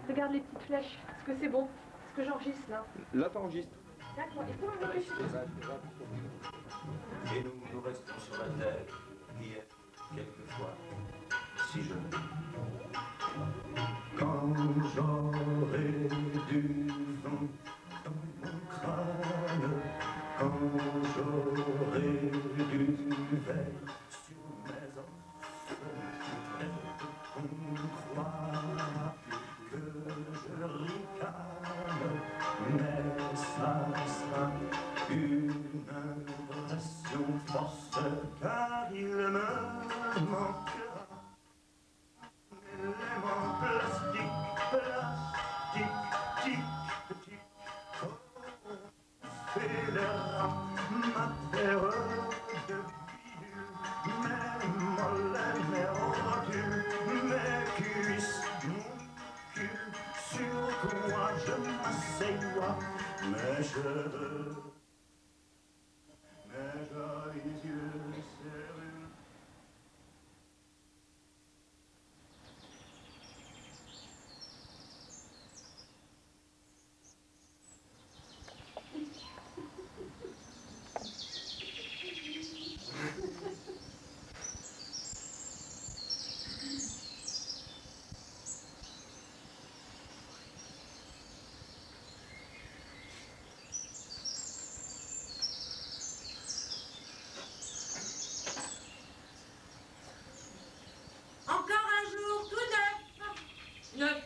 Regarde les petites flèches. Est-ce que c'est bon? Est-ce que j'enregistre là? Là, t'enregistres. D'accord. Et comment j'enregistre? Et nous restons sur la terre, qui est quelquefois si jolie. Quand j'aurai du vent dans mon crâne, quand j'aurai du verre sur mes os, on croira que je ricane, mais ça sera une impression force, car il me manquera un élément plastique, tic, tic, félera ma terre de bidule, mes mollets, mes rotules, mes cuisses, mon cul, sur quoi je m'asseois, mes cheveux, mes jolis yeux serrés.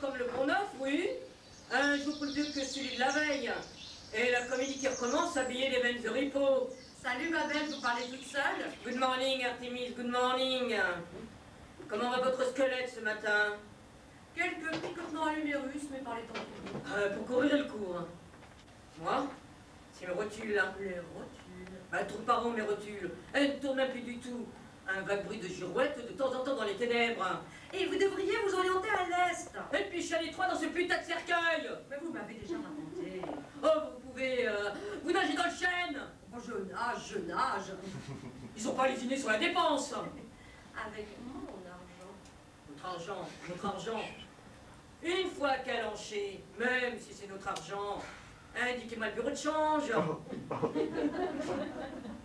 Comme le Pont Neuf, oui. Un jour plus dur que celui de la veille. Et la comédie qui recommence, habillée des veines de ripeau. Salut ma belle, vous parlez toute seule? Good morning, Artemis, good morning. Comment va votre squelette ce matin? Quelques picotements à l'humérus, mais par les temps. Pour courir le cours. Moi, c'est mes rotules là. Les rotules? Bah, tourne pas rond mes rotules. Elles ne tournent même plus du tout. Un vague bruit de girouette de temps en temps dans les ténèbres. Et vous devriez vous orienter à l'est. Et puis je suis à l'étroit dans ce putain de cercueil. Mais vous m'avez déjà raconté. Oh, vous pouvez... vous nagez dans le chêne. Oh, je nage. Ils ont pas lésiné sur la dépense. Avec mon argent. Notre argent. Une fois qu'à l'encher, même si c'est notre argent, indiquez-moi le bureau de change.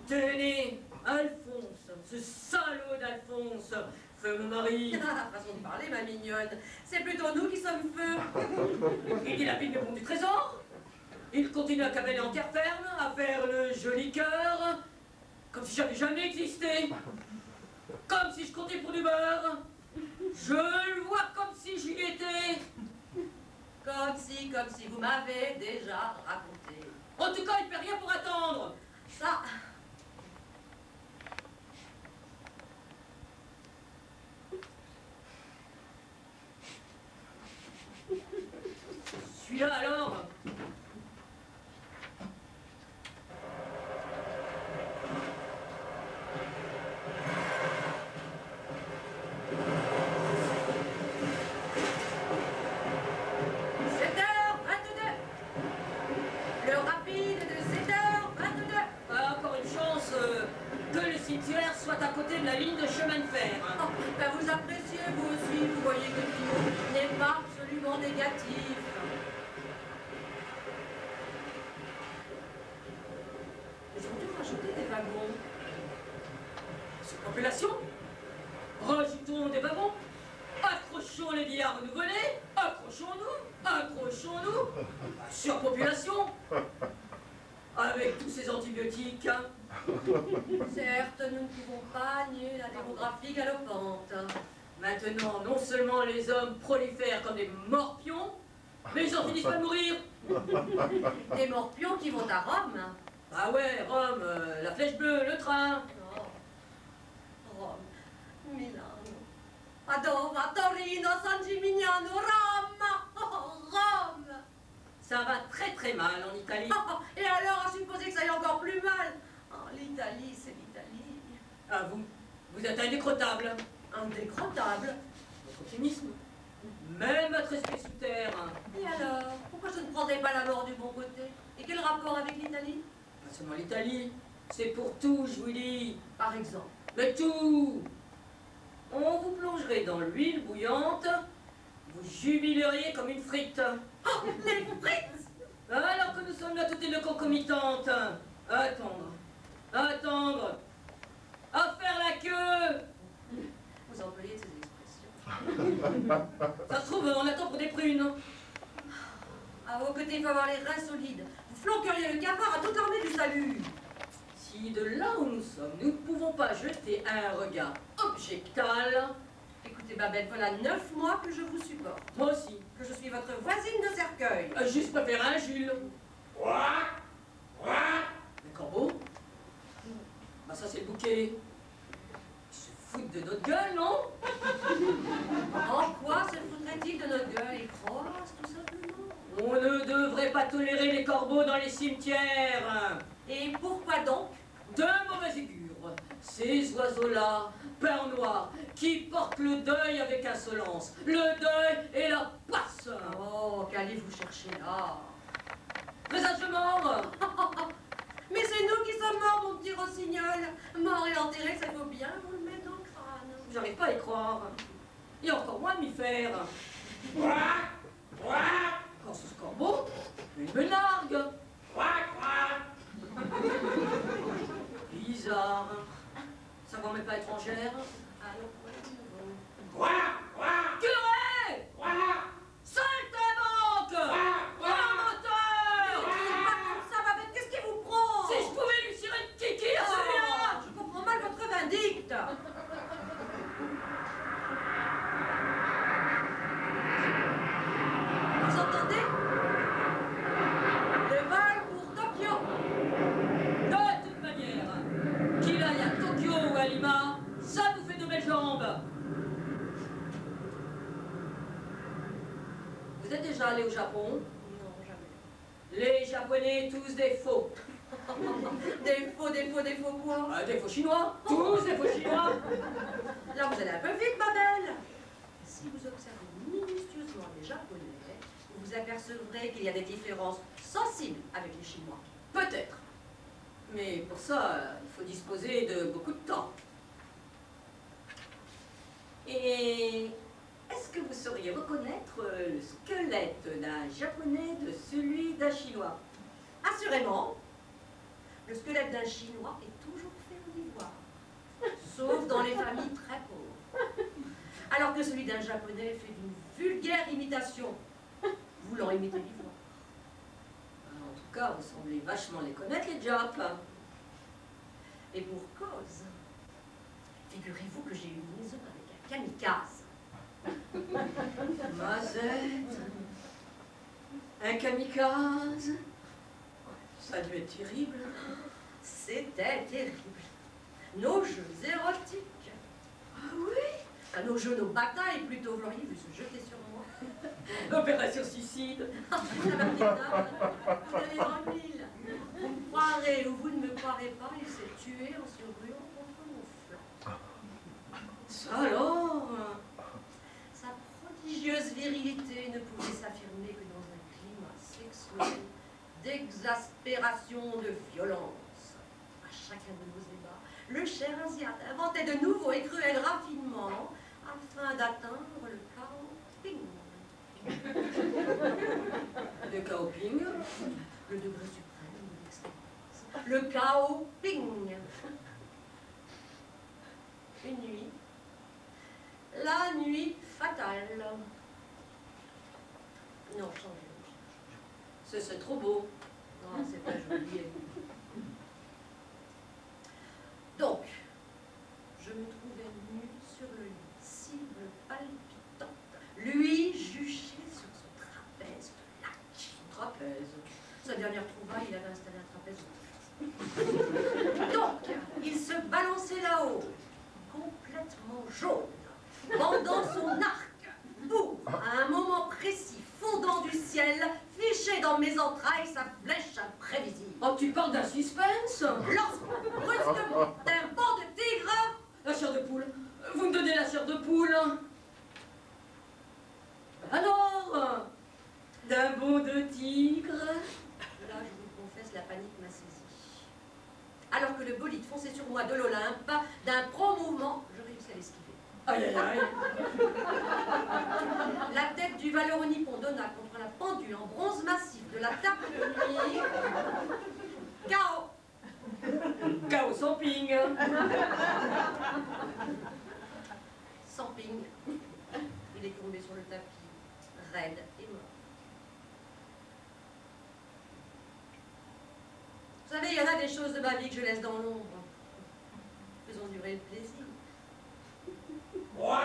Tenez, Alphonse, ce salaud d'Alphonse, feu mon mari. Façon de parler, ma mignonne. C'est plutôt nous qui sommes feu. Il dilapide mes bons du trésor. Il continue à cavaler en terre ferme, à faire le joli cœur, comme si j'avais jamais existé. Comme si je comptais pour du beurre. Je le vois comme si j'y étais. Comme si vous m'avez déjà raconté. En tout cas, il ne fait rien pour attendre. Ça... Celui-là alors. Cimetière soit à côté de la ligne de chemin de fer. Oh, ben vous appréciez, vous aussi, vous voyez que le film n'est pas absolument négatif. Ils ont dû rajouter des wagons. Surpopulation. Rajoutons des wagons. Accrochons les vieillards renouvelés. Accrochons-nous. Surpopulation. Avec tous ces antibiotiques. Certes, nous ne pouvons pas nier la démographie galopante. Maintenant, non seulement les hommes prolifèrent comme des morpions, mais ils en finissent pas de mourir. Des morpions qui vont à Rome. Ah ouais, Rome, la flèche bleue, le train. Oh. Rome, Milano, Padova, Torino, San Gimignano, Rome. Oh, Rome. Ça va très très mal en Italie. Oh, et alors, à supposer que ça aille encore plus mal. Oh, l'Italie, c'est l'Italie. Ah, vous êtes indécrottable. Indécrottable? Votre optimisme. Même votre esprit sous terre. Et alors, pourquoi je ne prendrais pas la mort du bon côté? Et quel rapport avec l'Italie? Pas seulement l'Italie, c'est pour tout, je vous dis. Par exemple? Mais tout. On vous plongerait dans l'huile bouillante, vous jubileriez comme une frite. Oh, les frites! Alors que nous sommes là toutes les deux concomitantes. Attendre. Attendre. À faire la queue. Vous employez ces expressions. Ça se trouve, on attend pour des prunes. À vos côtés, il faut avoir les reins solides. Vous flanqueriez le cafard à toute l'armée du salut. Si de là où nous sommes, nous ne pouvons pas jeter un regard objectal. Écoutez, Babette, voilà 9 mois que je vous supporte. Moi aussi. Que je suis votre voisine de cercueil. Juste préférer un Jules. Les corbeaux. Bah ça c'est le bouquet. Ils se foutent de notre gueule, non? En quoi se foutrait-il de notre gueule? Ils crossent, tout simplement. On ne devrait pas tolérer les corbeaux dans les cimetières. Et pourquoi donc? De mauvais augure. Ces oiseaux-là, peints en noir, qui portent le deuil avec insolence. Le deuil et la poisse. Oh, qu'allez-vous chercher là? Présage de mort. Mais c'est nous qui sommes morts, mon petit rossignol. Mort et enterré, ça faut bien vous le mettre dans le crâne. J'arrive pas à y croire. Et encore moins de m'y faire. Quand ce corbeau, il me largue. Bizarre. Ça vous met pas étrangère? Curé! Saltimbanque! Menteur! Pas comme ça, Babette, qu'est-ce qui vous prend? Si je pouvais lui tirer une kiki à celui-là! Je comprends mal votre vindicte. Vous entendez? Le vol pour Tokyo. De toute manière, qu'il aille à Tokyo ou à Lima, ça nous fait de belles jambes. Vous êtes déjà allé au Japon? Non, jamais. Les Japonais, tous des faux. Des faux quoi? Des faux chinois. Tous des faux chinois. Là, vous allez un peu vite, Babel. Si vous observez minutieusement les Japonais, vous apercevrez qu'il y a des différences sensibles avec les Chinois. Peut-être. Mais pour ça, il faut disposer de beaucoup de temps. Et est-ce que vous sauriez reconnaître le squelette d'un Japonais de celui d'un Chinois? Assurément, le squelette d'un Chinois est toujours fait en ivoire, sauf dans les familles très pauvres. Alors que celui d'un Japonais fait d'une vulgaire imitation, voulant imiter l'ivoire. En tout cas, vous semblez vachement les connaître, les Japs. Et pour cause, figurez-vous que j'ai eu une liaison avec un kamikaze. Mazette. Un kamikaze. Ça a dû être terrible. C'était terrible. Nos jeux érotiques. Ah oui? Nos jeux, nos batailles plutôt, vous l'auriez vu se jeter sur moi. Opération suicide. Vous allez en mille. Vous me croirez ou vous ne me croirez pas, il s'est tué en se ruant contre mon flanc. Ça alors? Sa prodigieuse virilité ne pouvait s'affirmer que dans un climat sexuel d'exaspération, de violence. À chacun de nos ébats, le cher Asiate inventait de nouveaux et cruels raffinements afin d'atteindre le chaos ping. Le Kaoping. Le degré suprême de l'extase. Le chaos ping. Une nuit. La nuit fatale. Non, changez. C'est trop beau. Non, c'est pas joli. Donc, je me trouvais nue sur le lit, cible palpitante, lui juché sur son trapèze de lac. Trapèze. Sa dernière trouvaille, il avait installé un trapèze. Donc, il se balançait là-haut, complètement jaune, pendant son arc, pour, à un moment précis, fondant du ciel, ficher dans mes entrailles sa flèche imprévisible. Oh, tu parles d'un suspense? Lorsque, brusquement, d'un bond de tigre, La chair de poule. Vous me donnez la chair de poule? Alors? D'un bond de tigre? là, je vous confesse, la panique m'a saisi. Alors que le bolide fonçait sur moi de l'Olympe, d'un prompt mouvement, je réussis à l'esquiver. Aïe, aïe, aïe. La tête du Valeureux-Nippon donna contre la pendule en bronze massif de la table de nuit. KO. Chaos sans ping. Sans ping. Il est tombé sur le tapis, raide et mort. Vous savez, il y en a des choses de ma vie que je laisse dans l'ombre. Faisons durer le plaisir. Quoi?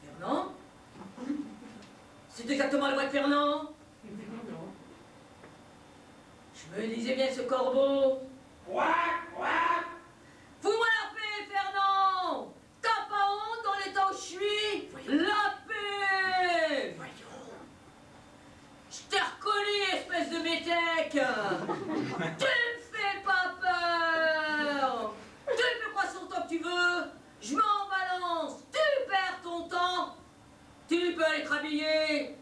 Fernand? C'est exactement la voix de Fernand? Non. Je me disais bien ce corbeau. Fous-moi la paix, Fernand! T'as pas honte dans l'état où je suis? La paix! Je t'ai reconnu, espèce de métèque! Tu me fais pas peur! Tu me fais passer autant que tu veux! Je m'en balance! Tu perds ton temps! Tu peux aller te rhabiller!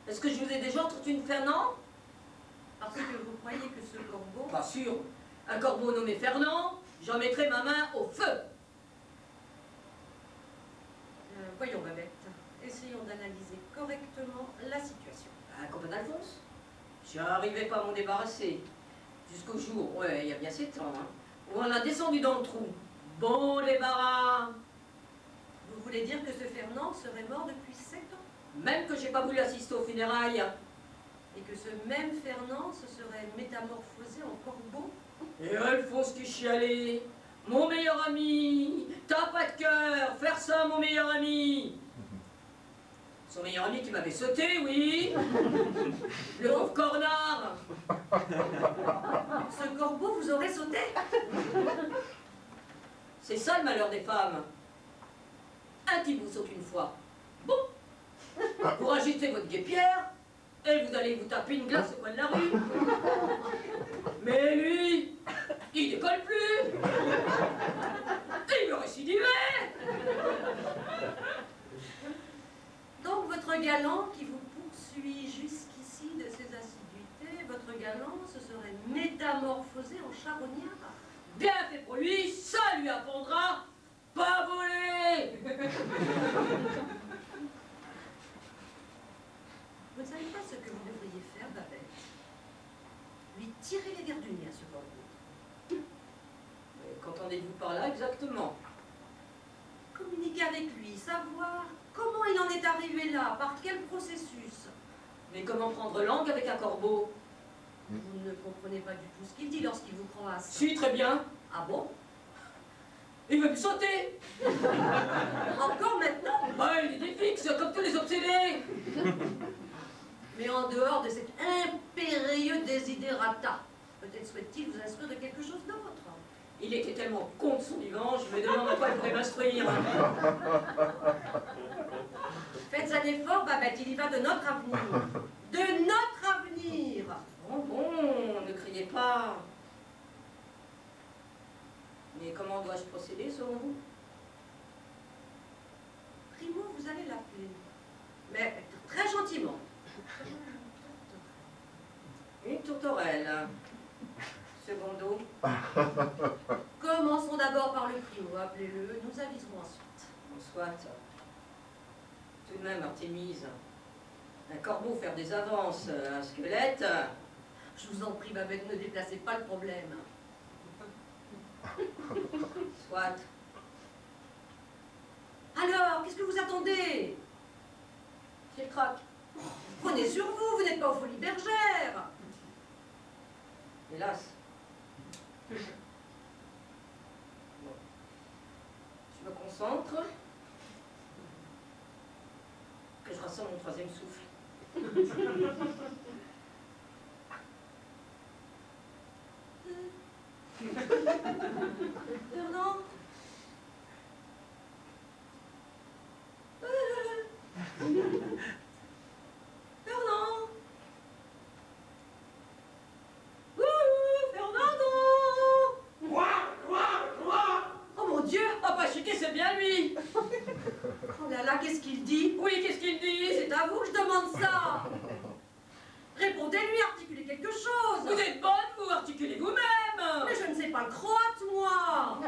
Est-ce que je vous ai déjà entretenu, Fernand? Parce que vous croyez que ce corbeau... Pas sûr. Un corbeau nommé Fernand, j'en mettrai ma main au feu. Voyons, Babette. Essayons d'analyser correctement la situation. Un copain d'Alphonse. J'arrivais pas à m'en débarrasser. Jusqu'au jour, ouais, il y a bien 7 ans, hein, où on l'a descendu dans le trou. Bon débarras. Vous voulez dire que ce Fernand serait mort depuis 7 ans? Même que j'ai pas voulu assister aux funérailles. Et que ce même Fernand se serait métamorphosé en corbeau? Et Alphonse qui chialait. Mon meilleur ami, t'as pas de cœur, faire ça, mon meilleur ami. Son meilleur ami qui m'avait sauté, oui. Le pauvre cornard. Ce corbeau vous aurait sauté? C'est ça le malheur des femmes. Un type vous saute une fois. Bon. Vous agitez votre guêpière et vous allez vous taper une glace au coin de la rue. Mais lui, il décolle plus. Il veut récidiver. Donc votre galant qui vous poursuit jusqu'ici de ses assiduités, votre galant se serait métamorphosé en charognard? Bien fait pour lui, ça lui apprendra pas voler. Vous ne savez pas ce que vous devriez faire, Babette? Lui tirer les verres du nez à ce corbeau. Qu'entendez-vous par là exactement? Communiquer avec lui, savoir comment il en est arrivé là, par quel processus. Mais comment prendre langue avec un corbeau? Vous ne comprenez pas du tout ce qu'il dit lorsqu'il vous croise. Si, très bien. Ah bon? Il veut me sauter. Encore maintenant? Bah, il est fixe, comme tous les obsédés. Mais en dehors de cet impérieux desiderata, peut-être souhaite-t-il vous instruire de quelque chose d'autre. Il était tellement con de son vivant, je me demande à quoi il pourrait m'instruire. Faites un effort, Babette, il y va de notre avenir. De notre avenir! Bon, ne criez pas. Mais comment dois-je procéder, selon vous? Primo, vous allez l'appeler. Mais très gentiment. Une tourterelle. Secondo. Commençons d'abord par le primo, appelez-le, nous aviserons ensuite. Soit. Tout de même, Artémise. Un corbeau faire des avances, un squelette. Je vous en prie, Babette, ne déplacez pas le problème. Soit. Alors, qu'est-ce que vous attendez? Qu'il craque. Prenez sur vous, vous n'êtes pas aux Folies Bergères. Hélas. Bon. Je me concentre. Que je rassemble mon troisième souffle. Fernand? Fernand? Fernando! Oh mon Dieu! Ah bah chiquet, c'est bien lui! Oh là là, qu'est-ce qu'il dit? Oui, qu'est-ce qu'il dit? C'est à vous que je demande ça! Répondez-lui, articulez quelque chose. Vous êtes bonne, vous articulez vous-même. Mais je ne sais pas le croate, moi.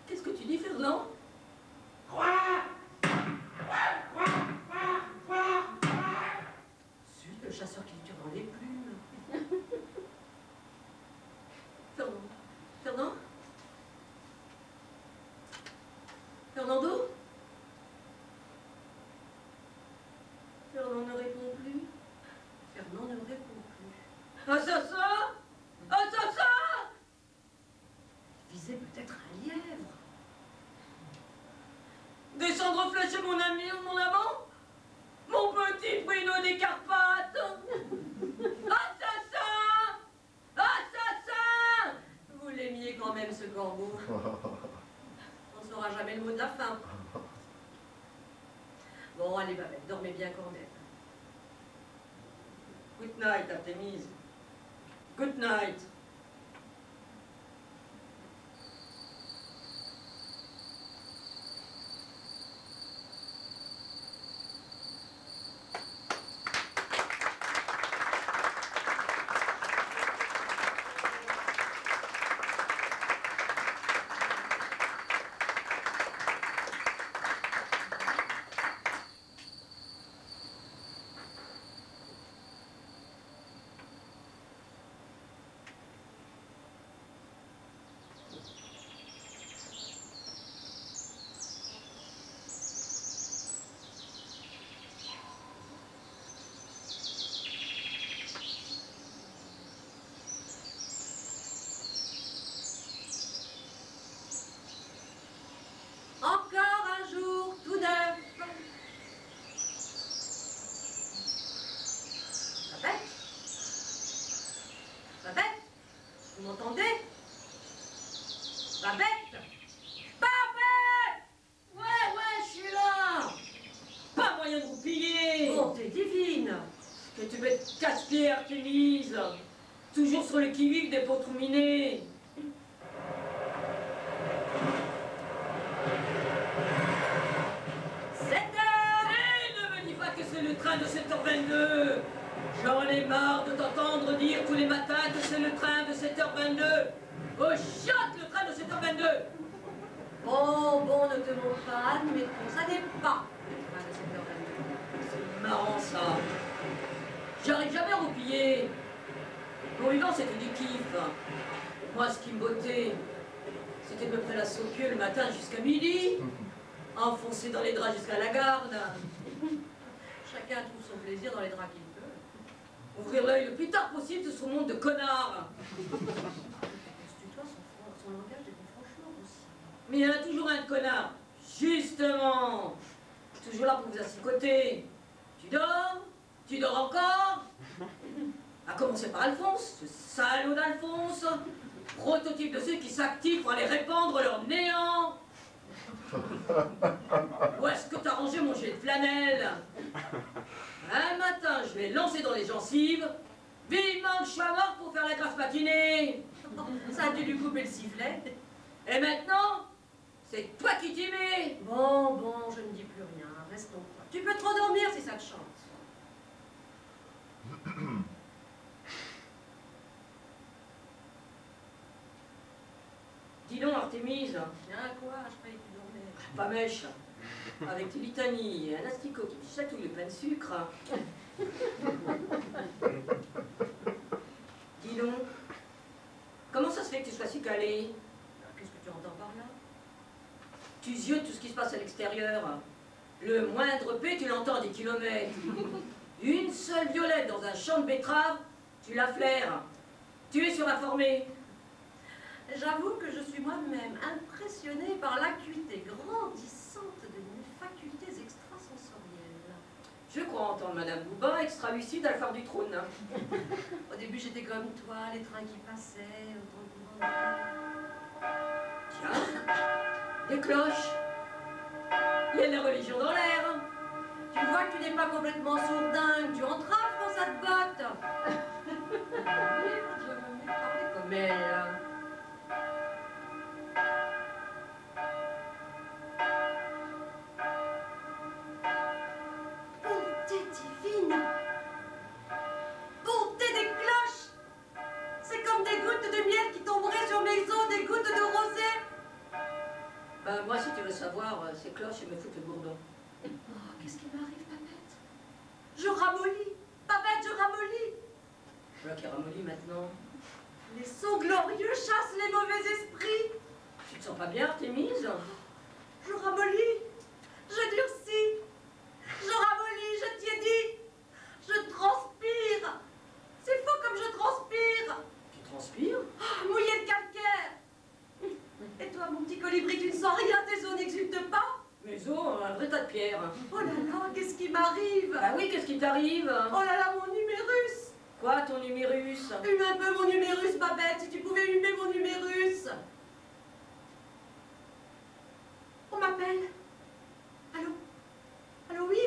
Qu'est-ce que tu dis, Fernand? Zut, le chasseur qui lui tire dans les plumes. Fernand? Fernand? Fernando? Fernand ne répond plus. Fernand ne répond plus. Assassin! Assassin! Visez peut-être un lièvre. Descendre flécher mon ami, mon amant? Mon petit Bruno des Carpates! Assassin! Assassin! Vous l'aimiez quand même, ce corbeau. On ne saura jamais le mot de la fin. Bon, allez, Babette, dormez bien quand même. Good night, Artémise. Good night. Encore un jour tout neuf. Babette? Babette? Vous m'entendez? Babette? Babette! Ouais, je suis là. Pas moyen de vous piller. Bonté divine. Que tu mets casse-pied, Artémise. Toujours sur le qui-vive des potres minés. 7 heures. Et ne me dis pas que c'est le train de 7h22. J'en ai marre de t'entendre dire tous les matins que c'est le train de 7h22. Oh, chiotte, le train de 7h22. Bon, ne te montre pas, admettons, ça n'est pas le train de 7h22. C'est marrant, ça. J'arrive jamais à roupiller. Mon vivant, c'était du kiff. Moi, ce qui me bottait, c'était de me prélasser au pied le matin jusqu'à midi, enfoncer dans les draps jusqu'à la garde, Chacun trouve son plaisir dans les draps qu'il peut. ouvrir l'œil le plus tard possible de ce monde de connards. Constitue-toi son langage des franchement aussi. Mais il y en a toujours un de connard. Justement. Toujours là pour vous assicoter. Tu dors? Tu dors encore? À commencer par Alphonse, ce salaud d'Alphonse, prototype de ceux qui s'activent pour aller répandre leur néant. Où est-ce que t'as rangé mon jet de flanelle? Un matin, je l'ai lancé dans les gencives. Vivement que je sois mort pour faire la grasse matinée. Ça a dû lui couper le sifflet. Et maintenant, c'est toi qui t'y mets. Bon, je ne dis plus rien. Restons quoi. Tu peux te rendormir si ça te chante. Dis donc, Artémise, Tiens, quoi? Je croyais que tu dormais. pas mèche, avec tes litanies et un asticot qui me chatouille le plein de sucre. Dis donc, comment ça se fait que tu sois si calé? Qu'est-ce que tu entends par là? Tu ziotes tout ce qui se passe à l'extérieur. Le moindre P, tu l'entends à des kilomètres. Une seule violette dans un champ de betteraves, tu la flaires. Tu es surinformé. J'avoue que je suis moi-même impressionnée par l'acuité grandissante de mes facultés extrasensorielles. Je crois entendre Madame Boubin, extra-lucide à la phare du trône. Au début, j'étais comme toi, les trains qui passaient, autant de grandes... Tiens, des cloches. Il y a de la religion dans l'air. Tu vois que tu n'es pas complètement sourdingue, tu entraves quand ça te botte. Merde, je me mets à parler comme elle. Pour Moi, si tu veux savoir, ces cloches, elles me foutent le bourdon. Oh, qu'est-ce qui m'arrive, Babette? Je ramollis. Babette, je ramollis. Voilà qui est ramolli maintenant. Les sons glorieux chassent les mauvais esprits. Tu te sens pas bien, Artémise? Je ramollis. Je durcis. Je ramollis, je tiédis. Je transpire. C'est faux comme je transpire. Tu transpires? Oh, mouillé de calcaire. Et toi, mon petit colibri, tu ne sens rien, tes os n'exultent pas? Mes os, un vrai tas de pierres. Oh là là, qu'est-ce qui m'arrive? Bah oui, qu'est-ce qui t'arrive? Oh là là, mon numérus. Quoi, ton numérus? Hume un peu mon numérus, Babette, si tu pouvais humer mon numérus. On m'appelle. Allô? Allô, oui?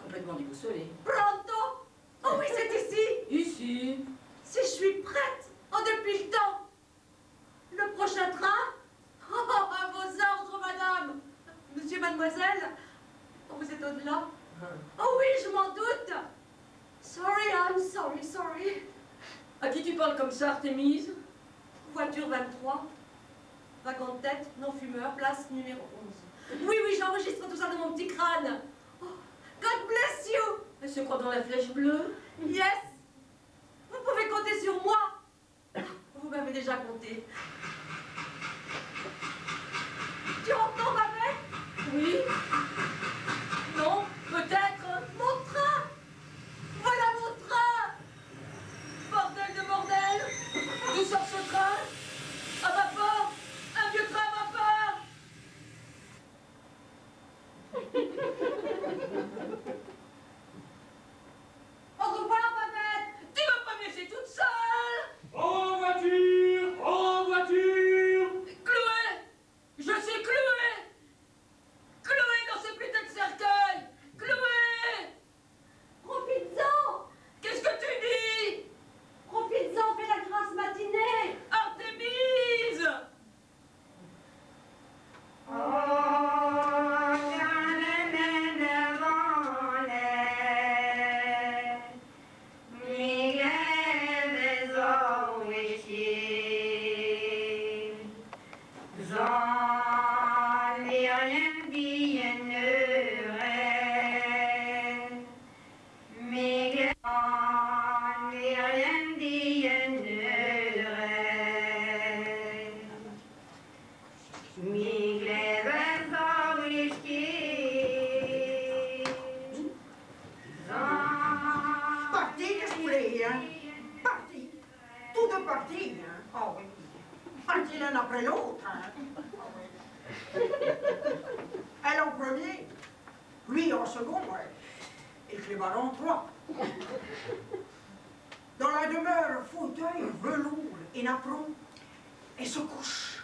Complètement déboussolé. Pronto? Oh oui, c'est ici. Ici. Si je suis prête. Oh, depuis le temps. Le prochain train? Oh, à vos ordres, madame. Monsieur, mademoiselle? Oh, vous êtes au-delà? Oh oui, je m'en doute. Sorry, I'm sorry, sorry. À qui tu parles comme ça, Artémise? Voiture 23. Wagon de tête, non-fumeur, place numéro 11. Oui, oui, j'enregistre tout ça dans mon petit crâne. Oh, God bless you. Elle se croit dans la flèche bleue. Yes. Vous pouvez compter sur moi. Vous m'avez déjà compté. Tu entends, ma mère? Oui. Non, peut-être. Mon train. Voilà mon train. Bordel de bordel. D'où sort ce train? À vapeur. Un vieux train à vapeur. Au revoir, Babette. Tu vas pas me laisser toute seule? En voiture! En voiture! Cloué! Je suis cloué! Cloué dans ce putain de cercueil! Cloué! Profites-en. Qu'est-ce que tu dis? Profites-en, fais la grasse matinée. Artémise! Parti, qu'est-ce que vous voulez, hein? Parti. Tout de parti, hein? Oh oui. Parti l'un après l'autre, hein? Oh oui. Elle en premier, lui en second, ouais. Et Clément en trois. Dans la demeure, fauteuil, velours et napperon, et se couche.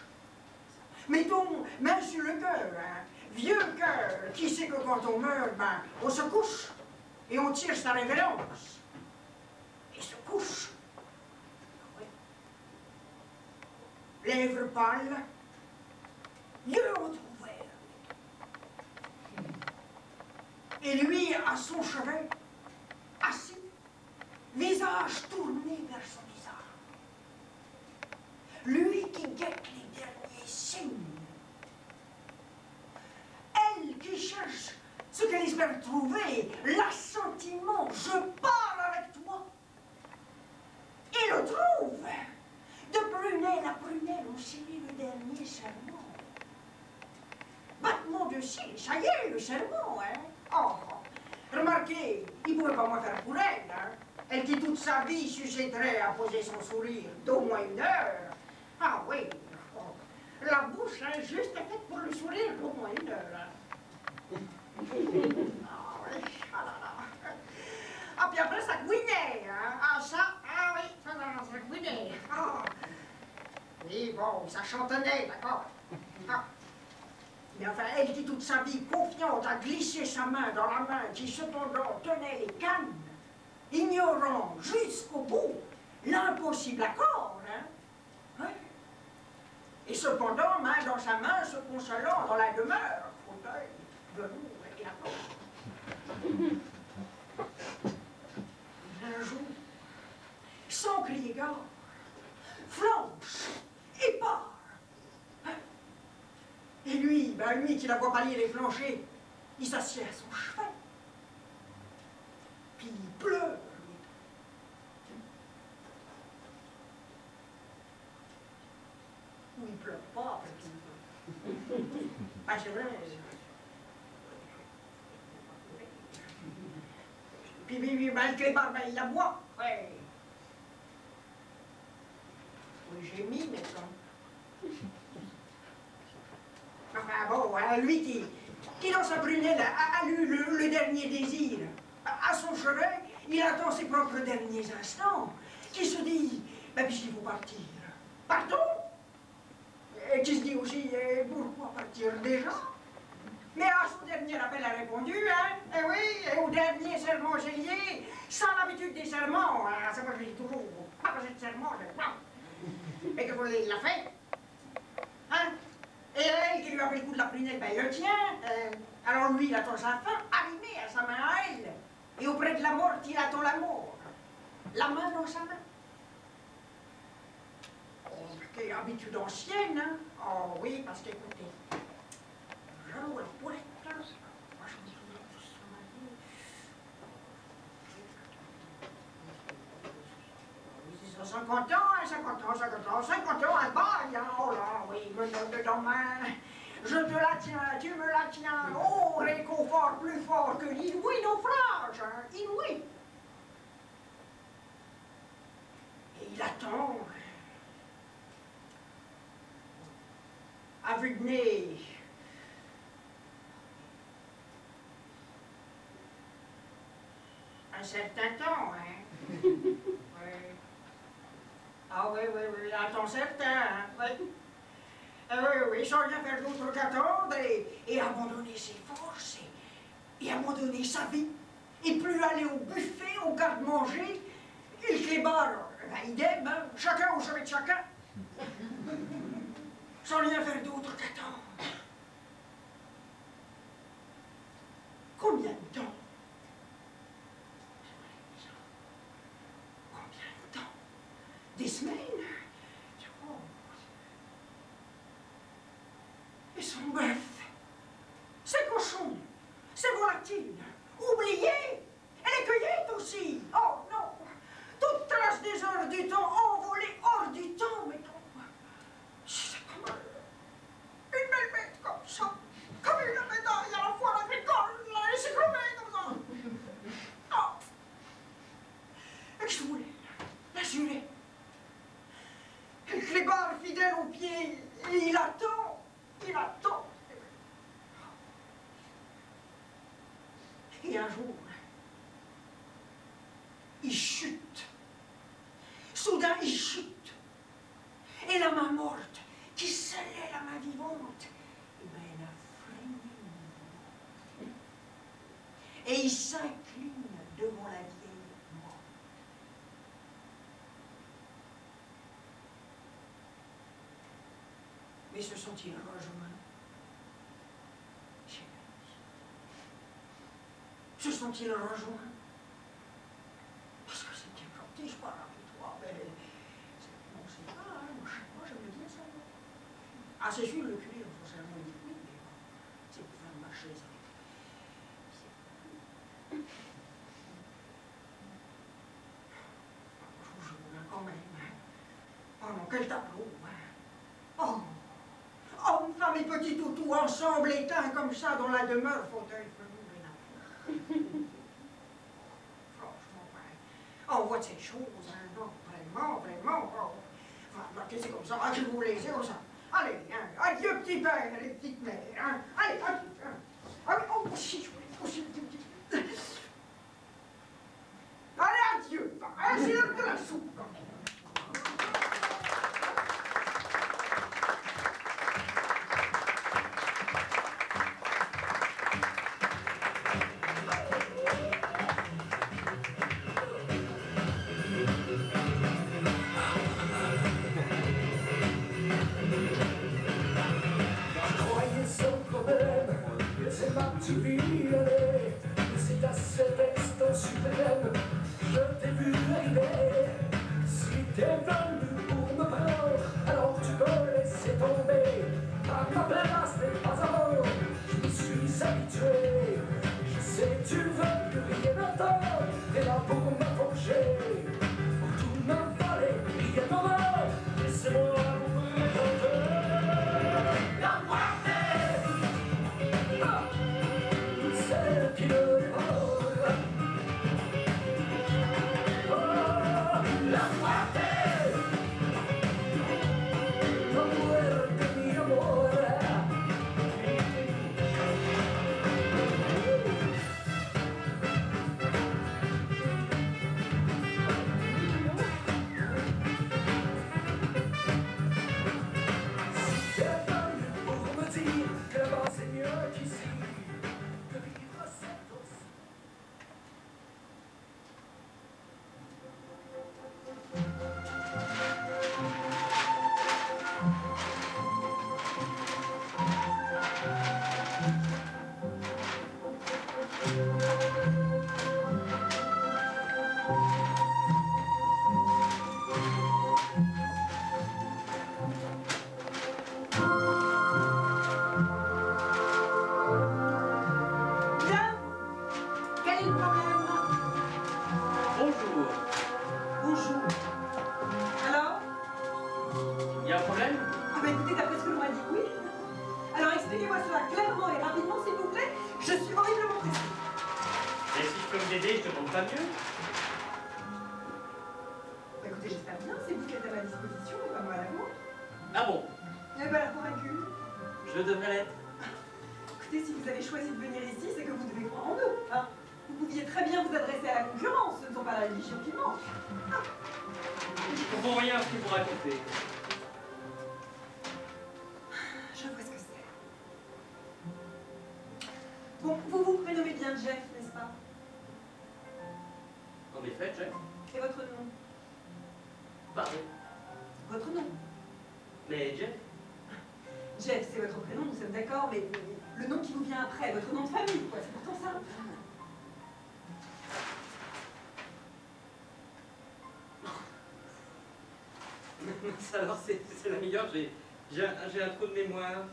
Mettons, main sur le cœur, hein? Vieux cœur, qui sait que quand on meurt, ben, on se couche. Et on tire sa révérence. Et se couche. Oui. Lèvres pâles, yeux entrouverts. Et lui, à son chevet, assis, visage tourné vers son visage. Lui qui guette les derniers signes. Elle qui cherche ce qu'elle espère trouver, l'assentiment, je parle avec toi. Et le trouve. De prunelle à prunelle, on scellait le dernier serment. Battement de cils, ça y est, le serment, hein. Oh, remarquez, il ne pouvait pas moins faire pour elle, hein. Elle qui toute sa vie susciterait à poser son sourire d'au moins 1 heure. Ah oui, oh. La bouche, hein, juste faite pour le sourire d'au moins 1 heure, hein. Ah oui, ah là là. Ah, puis après, ça couinait, hein. Ah, ça, ah oui, ça couinait. Ah. Oui, bon, ça chantonnait, d'accord. Ah. Mais enfin, elle qui toute sa vie confiante a glissé sa main dans la main qui cependant tenait les cannes, ignorant jusqu'au bout l'impossible accord, hein. Oui. Et cependant, main dans sa main, se consolant dans la demeure, fauteuil, velours et la porte. Un jour, sans crier gare, flanche et part. ben lui qui la voit pâlir et flancher, il s'assied à son chevet. Puis il pleure, lui. Ou il pleure pas, parce qu'il... Ah, c'est vrai. Puis malgré ben, il la boit. Ouais. Oui, j'ai mis maintenant. Enfin bon, voilà, lui qui dans sa prunelle a lu le dernier désir. À son chevet, il attend ses propres derniers instants. Qui se dit, ben puisqu'il faut partir. Partons! Et qui se dit aussi, pourquoi partir déjà? Mais à son dernier appel a répondu, hein? Eh oui, et au dernier serment j'ai lié, sans l'habitude des serments, hein, ça moi je dis toujours, pas passer de serment, je... Mais que vous l'avez fait? Hein? Et elle, qui lui a pris le coup de la prunelle, ben il le tient. Alors lui, il attend sa fin, arrimé à sa main à elle. Et auprès de la mort, il attend la mort. La main dans sa main. Oh, quelle habitude ancienne, hein? Oh oui, parce qu'écoutez, j'avoue la poète, là, moi je me souviens de ça, ma vie. 50 ans, hein, 50 ans, un bail, hein, oh là, oui, me donne dedans main. Je te la tiens, tu me la tiens, oh, réconfort plus fort que l'inouï naufrage, hein, inouï. Et il attend, à vue de nez. Un certain temps, hein. Oui. Ah oui, un temps certain, hein, oui. Oui, sans rien faire d'autre qu'attendre et abandonner ses forces et abandonner sa vie. Et plus aller au buffet, au garde-manger, et le clébard, ben, idem, hein, chacun au chevet de chacun. Sans rien faire d'autre qu'attendre. Combien de temps? Combien de temps? Des semaines? Et son bœuf, ses cochons, ses volatiles, oubliées, elle est cueillette aussi. Oh non, toute trace des heures du temps envolée hors du temps, mais non, c'est pas mal. Une belle bête comme ça, comme une médaille à la fois agricole, là, et c'est comme ça. Oh, et que je voulais l'assurer. Et le clébard fidèle aux pieds, et il attend. Il attend. Et un jour, il chute. Soudain, il chute. Et la main morte, qui scellait la main vivante, eh bien, elle a frémi. Et il s'incline devant la vieille morte. Mais se sont-ils rejoints? Se sont-ils rejoints? Parce que c'est bien gentil, je parle avec toi, mais on ne sait pas, hein, moi je me dis ça. Ah, c'est sûr, le curé, on s'en serment, il dit oui, mais c'est pour faire marcher ça. Je vous jure, quand même. Oh non, quel tableau, hein. Oh! Hommes, femmes et petits toutous ensemble, éteints comme ça dans la demeure, fauteuil, fenouil et nappe. Franchement, ouais. On voit de ces choses, hein, non, vraiment. Oh. Enfin, c'est comme ça, je vous laisse, comme ça. Allez, hein, adieu petit père et petite mère, hein. Allez, adieu, hein. Allez, oh, si, aussi, allez, adieu, hein, c'est l'heure de la soupe, quand même. C'est ma petite vie. pas mieux? Écoutez, j'espère bien, c'est vous qui êtes à ma disposition et pas moi à la vôtre. Ah bon? Eh ben, la convaincue. Je devrais l'être. Écoutez, si vous avez choisi de venir ici, c'est que vous devez croire en nous. Hein. Vous pouviez très bien vous adresser à la concurrence, ce ne sont pas la religion qui manque. Je comprends rien à ce que vous racontez. Je vois ce que c'est. Bon, vous vous prénommez bien Jeff, n'est-ce pas? En effet, Jeff. Et votre nom? Pardon. Votre nom? Mais Jeff? Jeff, c'est votre prénom, nous sommes d'accord, mais le nom qui vous vient après, votre nom de famille, quoi, c'est pourtant ça. Alors, c'est la meilleure, j'ai un trou de mémoire.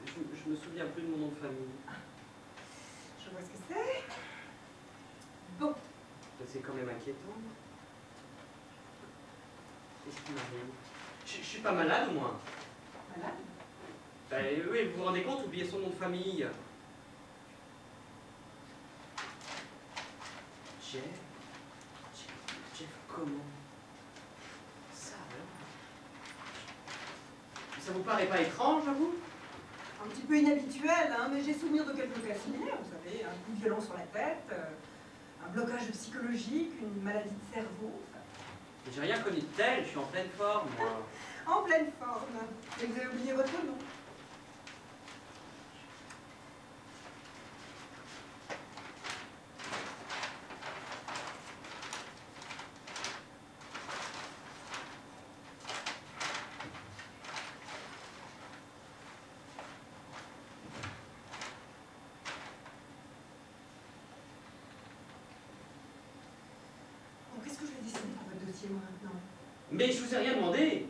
Je me souviens plus de mon nom de famille. Je vois ce que c'est. Bon. C'est quand même inquiétant. Qu'est-ce qui m'arrive? Je suis pas malade, au moins. Malade? Ben oui, vous vous rendez compte, oubliez son nom de famille. Jeff, comment? Ça alors? Ça vous paraît pas étrange, à vous? Un petit peu inhabituel, hein, mais j'ai souvenir de quelques cas similaires, vous savez, un coup violent sur la tête, un blocage psychologique, une maladie de cerveau. J'ai rien connu de tel, je suis en pleine forme, moi. En pleine forme. Et vous avez oublié votre nom. Qu'est-ce que je vais décider pour votre dossier, moi, maintenant? Mais je vous ai rien demandé.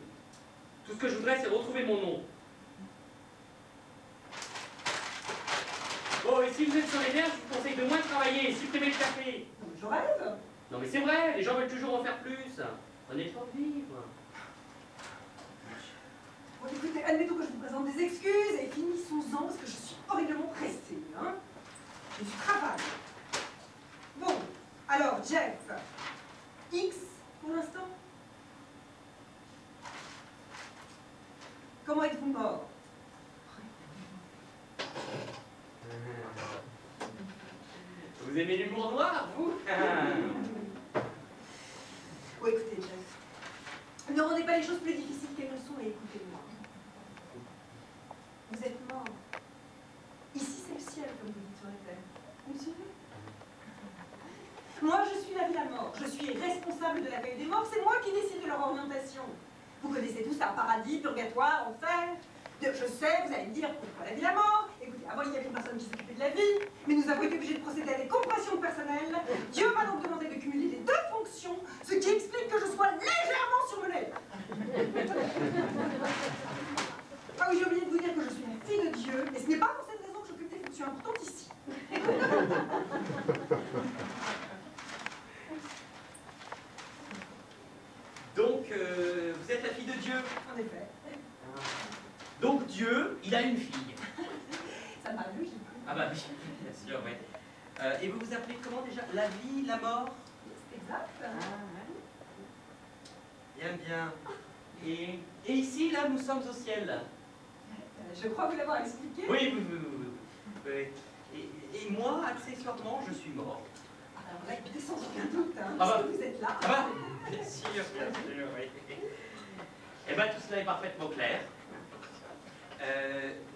Tout ce que je voudrais, c'est retrouver mon nom. Bon, et si vous êtes sur les nerfs, je vous conseille de moins travailler et supprimer le café. Non, mais je rêve. Non, mais c'est vrai, les gens veulent toujours en faire plus. Prenez le temps de vivre. Bon, écoutez, admettons que je vous présente des excuses et finissons-en parce que je suis horriblement pressée. Hein. Je suis travail. Bon, alors, Jeff. X pour l'instant? Comment êtes-vous mort? Vous aimez l'humour noir, vous? Bon, écoutez, Jeff. Ne rendez pas les choses plus difficiles qu'elles ne sont et écoutez-moi. Vous êtes mort. Ici, c'est le ciel, comme vous dites sur la terre. Vous me suivez? Moi, je suis la vie à mort. Je suis responsable de l'accueil des morts. C'est moi qui décide de leur orientation. Vous connaissez tout ça, paradis, purgatoire, enfer. Je sais, vous allez me dire, pourquoi la vie à mort? Écoutez, avant, il y avait une personne qui s'occupait de la vie, mais nous avons été obligés de procéder à des compressions personnelles. Dieu m'a donc demandé de cumuler les deux fonctions, ce qui explique que je sois légèrement surmenée. Ah oui, j'ai oublié de vous dire que je suis la fille de Dieu, et ce n'est pas pour cette raison que j'occupe des fonctions importantes ici. Donc, vous êtes la fille de Dieu. En effet. Donc Dieu, il a une fille. Ça me paraît logique. Ah bah oui, bien sûr, oui. Et vous vous appelez comment déjà? La vie, la mort? C'est exact. Bien, bien. Et ici, là, nous sommes au ciel. Je crois vous l'avoir expliqué. Oui. Et moi, accessoirement, je suis mort. Alors là, écoutez, sans aucun doute, hein, Ah bah. puisque vous êtes là. Ah bah, bien sûr, oui. Eh bien, tout cela est parfaitement clair.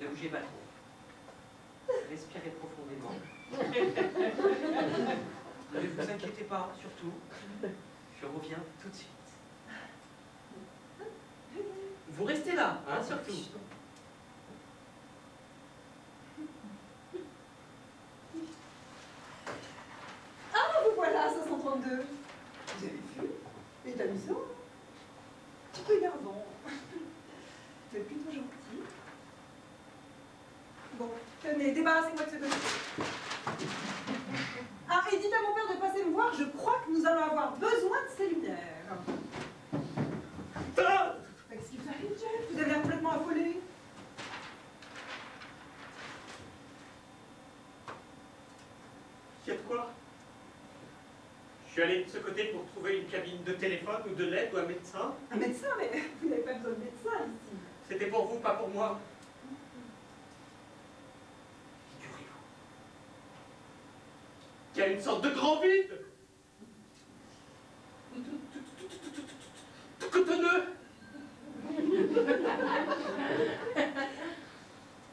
Ne bougez pas trop. Respirez profondément. Ne vous inquiétez pas, surtout. Je reviens tout de suite. Vous restez là, hein, surtout. Ah, vous voilà, 532. Vous avez vu? Il est amusant. Un petit peu énervant. Mais plutôt gentil. Bon, tenez, débarrassez-moi de ce dossier. Ah, et dites à mon père de passer me voir, je crois que nous allons avoir besoin de ses lumières. Ah! Qu'est-ce qui vous arrive, Jeff? Vous avez l'air complètement affolé. Il y a de quoi? aller de ce côté pour trouver une cabine de téléphone ou de lettres ou un médecin. Un médecin? Mais vous n'avez pas besoin de médecin ici. C'était pour vous, pas pour moi. Figurez-vous qu'il y a une sorte de grand vide. Tout cotonneux.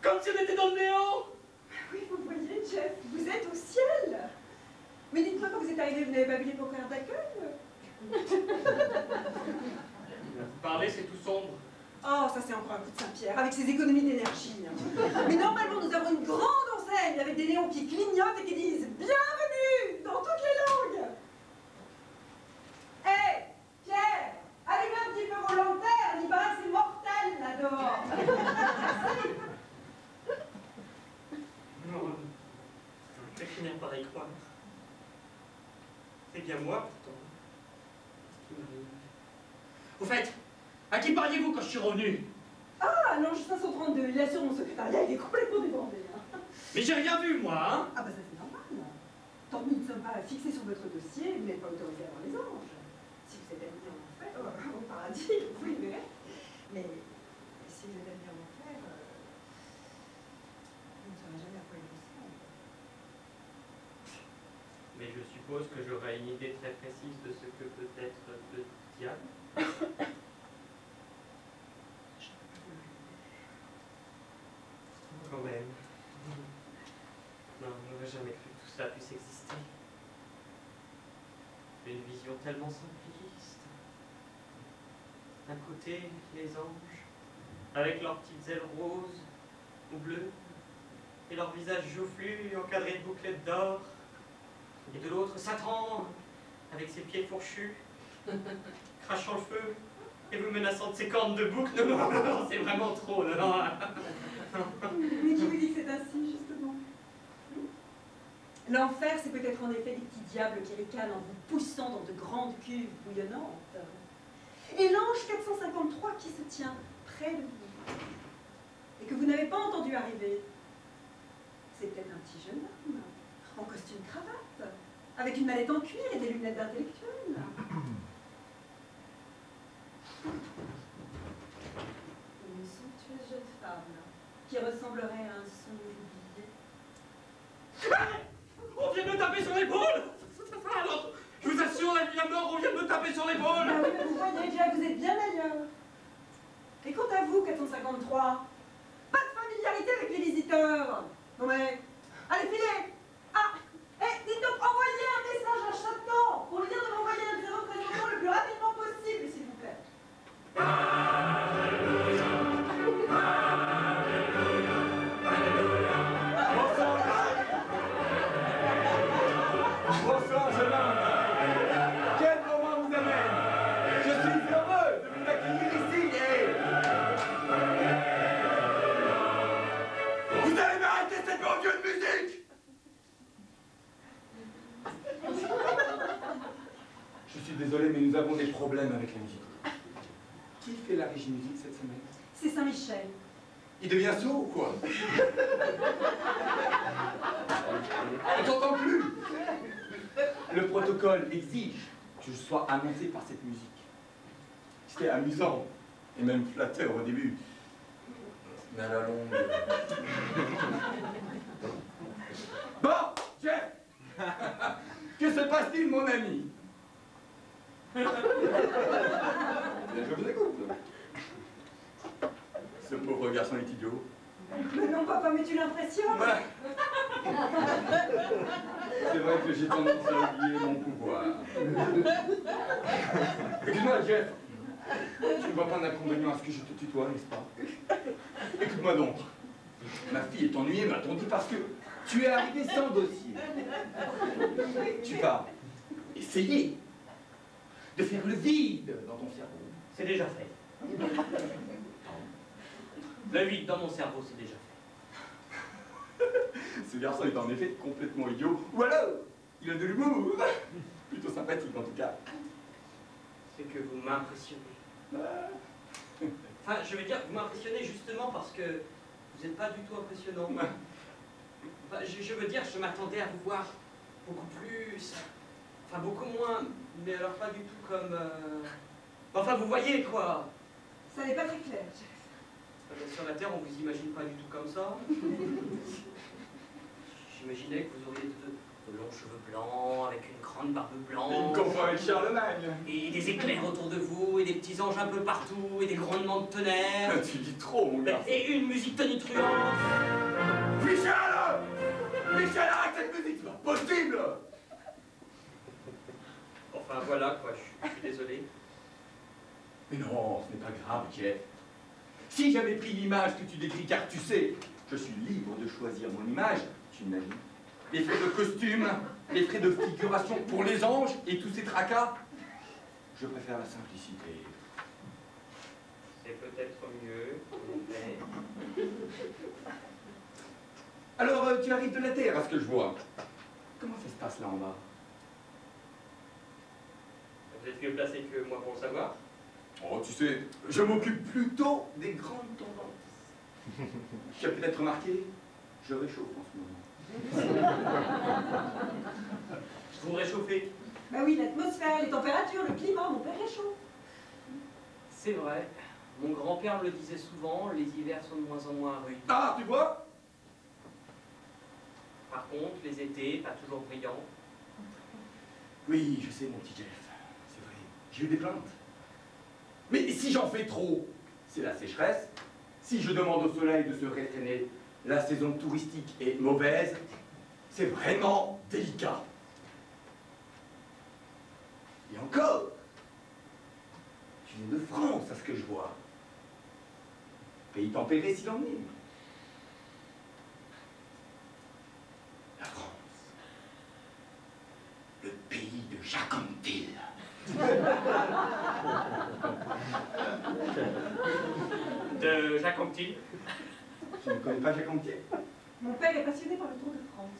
Comme si on était dans le néant. Oui, vous voyez, Jeff, vous êtes au ciel. Mais dites-moi, quand vous êtes arrivé, vous n'avez pas vu les brocards d'accueil? Vous parlez, c'est tout sombre. Oh, ça c'est encore un coup de Saint-Pierre, avec ses économies d'énergie. Mais normalement, nous avons une grande enseigne avec des néons qui clignotent et qui disent « Bienvenue » dans toutes les langues. Hé, Pierre, allumez un petit peu vos lanternes, il paraît que c'est mortel là dehors. Non, je vais finir par y croire. C'est bien moi, pourtant. Qu'est-ce qui m'arrive? Au fait, à qui parliez-vous quand je suis revenu? Ah, l'ange 532, il est sur mon secrétariat, il est complètement débordé. Hein. Mais j'ai rien vu, moi, hein? Ah bah ça c'est normal. Tant que nous ne sommes pas fixés sur votre dossier, vous n'êtes pas autorisé à voir les anges. Si vous êtes admis en enfer, au paradis, vous y verrez. Mais si vous êtes admis en enfer, vous ne saurez jamais à quoi il ressemble. Mais je suppose que j'aurai une idée très précise de ce que peut être le diable. Quand même. Non, je n'aurais jamais cru que tout cela puisse exister. Une vision tellement simpliste. D'un côté, les anges, avec leurs petites ailes roses ou bleues, et leur visage joufflu encadré de bouclettes d'or. Et de l'autre, Satan, avec ses pieds fourchus, crachant le feu, et vous menaçant de ses cornes de bouc. Non, non, non, non, c'est vraiment trop, non, non. Mais qui vous dit que c'est ainsi, justement? L'enfer, c'est peut-être en effet des petits diables qui ricanent en vous poussant dans de grandes cuves bouillonnantes. Et l'ange 453 qui se tient près de vous, et que vous n'avez pas entendu arriver, c'est peut-être un petit jeune homme, en costume cravate, avec une mallette en cuir et des lunettes d'intellectuel. Une somptueuse jeune femme qui ressemblerait à un songe oublié. On vient de me taper sur l'épaule. Alors, je vous assure, la vie à mort, on vient de me taper sur l'épaule. Ah oui, mais vous voyez, déjà, vous êtes bien ailleurs. Et quant à vous, 453, pas de familiarité avec les visiteurs. Non mais, allez, filez. Ah, dites donc, envoyez un message à Chatan pour lui dire de m'envoyer un de ses représentants le plus rapidement possible, s'il vous plaît. Bonsoir, jeune homme. Quel moment vous amène? Je suis heureux de vous accueillir ici et... Vous allez m'arrêter cette bonne de musique! Je suis désolé, mais nous avons des problèmes avec la musique. Qui fait la régie musique cette semaine? C'est Saint-Michel. Il devient sourd ou quoi? On t'entend plus. Le protocole exige que je sois annoncé par cette musique. C'était amusant et même flatteur au début. Mais à la longue... Bon, Jeff. Que se passe-t-il, mon ami? Je vous écoute. Ce pauvre garçon est idiot. Mais non, papa, mais tu l'impressionnes. Ouais. C'est vrai que j'ai tendance à oublier mon pouvoir. Excuse-moi, Jeff. Tu ne vois pas d'inconvénient à ce que je te tutoie, n'est-ce pas? Écoute-moi donc. Ma fille est ennuyée, m'a-t-on dit, parce que tu es arrivé sans dossier. Tu vas essayer de faire le vide dans ton cerveau. C'est déjà fait. Le vide dans mon cerveau, c'est déjà fait. Ce garçon est en effet complètement idiot. Ou alors, il a de l'humour. Plutôt sympathique en tout cas. C'est que vous m'impressionnez. Enfin, je veux dire, vous m'impressionnez justement parce que vous n'êtes pas du tout impressionnant. Enfin, je veux dire, je m'attendais à vous voir beaucoup plus Enfin, beaucoup moins, mais alors pas du tout comme... Enfin, vous voyez, quoi. Ça n'est pas très clair. Sur la Terre, on vous imagine pas du tout comme ça. J'imaginais que vous auriez de longs cheveux blancs, avec une grande barbe blanche. Il me confond avec Charlemagne. Et des éclairs autour de vous, et des petits anges un peu partout, et des grondements de tonnerre. Tu dis trop, mon gars. Et une musique tonitruante. Michel! Michel, arrête cette musique, c'est pas possible! Enfin, voilà, quoi, je suis désolé. Mais non, ce n'est pas grave, Jeff. Si j'avais pris l'image que tu décris, car tu sais, je suis libre de choisir mon image, tu imagines. Les frais de costume, les frais de figuration pour les anges et tous ces tracas, je préfère la simplicité. C'est peut-être mieux, mais... Alors, tu arrives de la Terre, à ce que je vois. Comment ça se passe là en bas? Vous êtes mieux placé que moi pour le savoir. Oh, tu sais, je m'occupe plutôt des grandes tendances. Tu as peut-être remarqué, je réchauffe en ce moment. Vous réchauffez. Bah oui, l'atmosphère, les températures, le climat, mon père réchauffe. C'est vrai. Mon grand-père me le disait souvent, les hivers sont de moins en moins rudes. Ah, tu vois? Par contre, les étés, pas toujours brillants. Oui, je sais, mon petit Jeff. C'est vrai, j'ai eu des plaintes. Mais si j'en fais trop, c'est la sécheresse. Si je demande au soleil de se rétraîner, la saison touristique est mauvaise. C'est vraiment délicat. Et encore, tu viens de France, à ce que je vois. Pays tempéré s'il en est. La France. Le pays de Jacques Anquetil. De Jacques Anquetil. Tu ne connais pas Jacques Anquetil? Mon père est passionné par le Tour de France.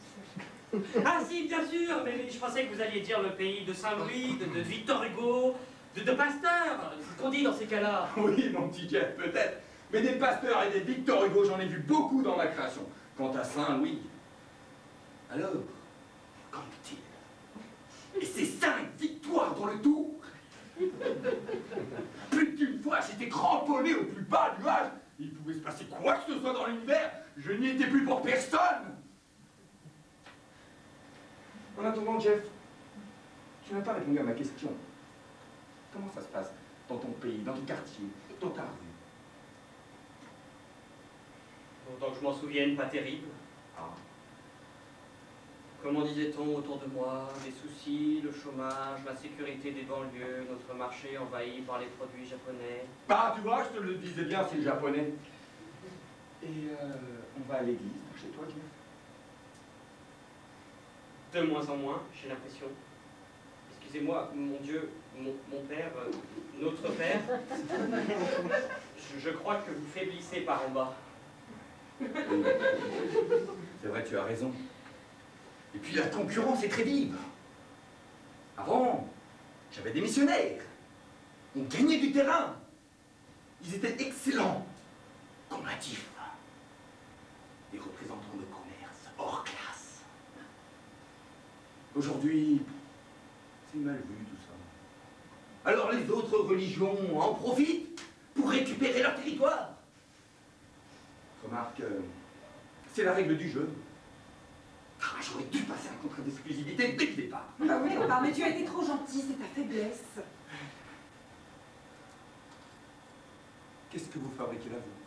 Ah si, bien sûr, mais je pensais que vous alliez dire le pays de Saint-Louis, de Victor Hugo, de Pasteur. C'est ce qu'on dit dans ces cas-là. Oui, mon petit Jeff, peut-être. Mais des Pasteurs et des Victor Hugo, j'en ai vu beaucoup dans ma création. Quant à Saint-Louis, alors, qu'en-est-il? Et ces 5 victoires dans le Tour? Plus d'une fois, j'étais cramponné au plus bas nuage. Il pouvait se passer quoi que ce soit dans l'univers. Je n'y étais plus pour personne. En attendant, Jeff, tu n'as pas répondu à ma question. Comment ça se passe dans ton pays, dans ton quartier, dans ta rue? Autant que je m'en souvienne, pas terrible. Ah. Comment disait-on autour de moi? Les soucis, le chômage, la sécurité des banlieues, notre marché envahi par les produits japonais. Ah, tu vois, je te le disais bien, c'est le japonais. Et on va à l'église par chez toi, Jeff? De moins en moins, j'ai l'impression. Excusez-moi, mon Dieu, mon père, notre père. Je crois que vous faiblissez par en bas. Oui. C'est vrai, tu as raison. Et puis la concurrence est très vive. Avant, j'avais des missionnaires. On gagnait du terrain. Ils étaient excellents, combatifs. Des représentants de commerce hors classe. Aujourd'hui, c'est mal vu tout ça. Alors les autres religions en profitent pour récupérer leur territoire. Remarque, c'est la règle du jeu. Ah, j'aurais dû passer un contrat d'exclusivité dès le départ. Ah oui, mais tu as été trop gentil, c'est ta faiblesse. Qu'est-ce que vous fabriquez là, vous?